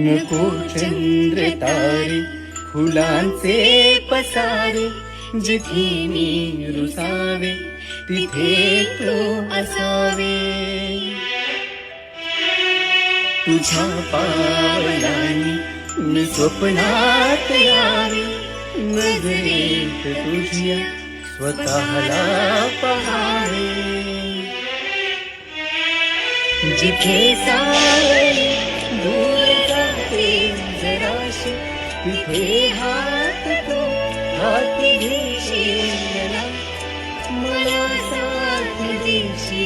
नको चंद्र तारे फुलांचे पसारे, जिथे मी रुसावे तिथे तो असावे. तुझ्या पावलांनी मी स्वप्नात यावे, नजरेत तुझ्या स्वतःला पहावे. जिथे सावली दूर जाते जराशी, तिथे हात तो हाती घेशील ना, मला साथ देशील